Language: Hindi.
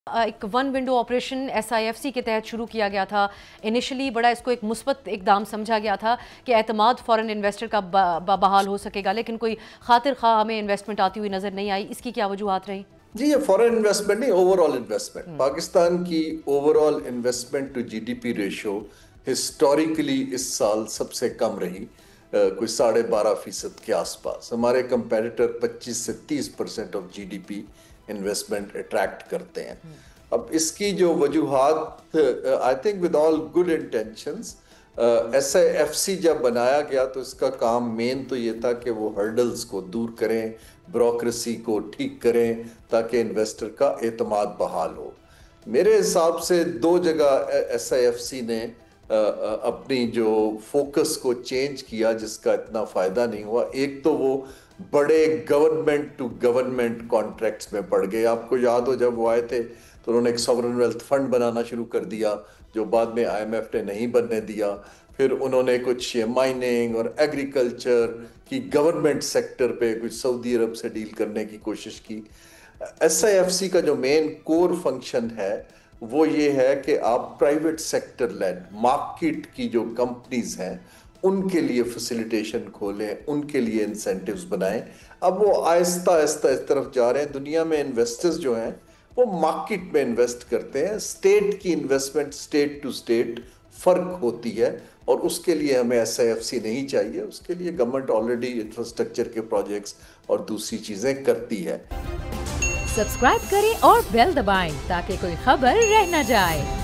एक वन विंडो ऑपरेशन SIFC के तहत शुरू किया गया था। इनिशियली बड़ा इसको एक मुस्बत इकदाम समझा गया था कि एतमाद फॉरेन इन्वेस्टर का बहाल हो सकेगा, लेकिन कोई खातिर खा हमें इन्वेस्टमेंट आती हुई नज़र नहीं आई। इसकी क्या वजूहात रही? जी, ये फॉरेन इन्वेस्टमेंट नहीं, ओवरऑल इन्वेस्टमेंट। पाकिस्तान की overall investment to GDP ratio historically इस साल सबसे कम रही, कोई 12.5% के आसपास। हमारे कंपेटिटर 25 से 30% ऑफ GDP इन्वेस्टमेंट अट्रैक्ट करते हैं। अब इसकी जो वजूहात, I think with all good intentions, SIFC जब बनाया गया तो इसका काम मेन तो ये था कि वो हर्डल्स को दूर करें, ब्यूरोक्रेसी को ठीक करें, ताकि इन्वेस्टर का एतमाद बहाल हो। मेरे हिसाब से दो जगह SIFC ने अपनी जो फोकस को चेंज किया जिसका इतना फायदा नहीं हुआ। एक तो वो बड़े गवर्नमेंट टू गवर्नमेंट कॉन्ट्रैक्ट्स में पड़ गए। आपको याद हो जब वो आए थे तो उन्होंने एक सॉवरेन वेल्थ फंड बनाना शुरू कर दिया, जो बाद में IMF ने नहीं बनने दिया। फिर उन्होंने कुछ माइनिंग और एग्रीकल्चर की गवर्नमेंट सेक्टर पे कुछ सऊदी अरब से डील करने की कोशिश की। SIFC का जो मेन कोर फंक्शन है वो ये है कि आप प्राइवेट सेक्टर लेड मार्केट की जो कंपनीज हैं उनके लिए फैसिलिटेशन खोलें, उनके लिए इंसेंटिव्स बनाएं। अब वो आहिस्ता आहिस्ता इस तरफ जा रहे हैं। दुनिया में इन्वेस्टर्स जो हैं वो मार्केट में इन्वेस्ट करते हैं। स्टेट की इन्वेस्टमेंट स्टेट टू स्टेट फर्क होती है और उसके लिए हमें SIFC नहीं चाहिए। उसके लिए गवर्नमेंट ऑलरेडी इंफ्रास्ट्रक्चर के प्रोजेक्ट्स और दूसरी चीजें करती है। सब्सक्राइब करें और बेल दबाएं ताकि कोई खबर रह न जाए।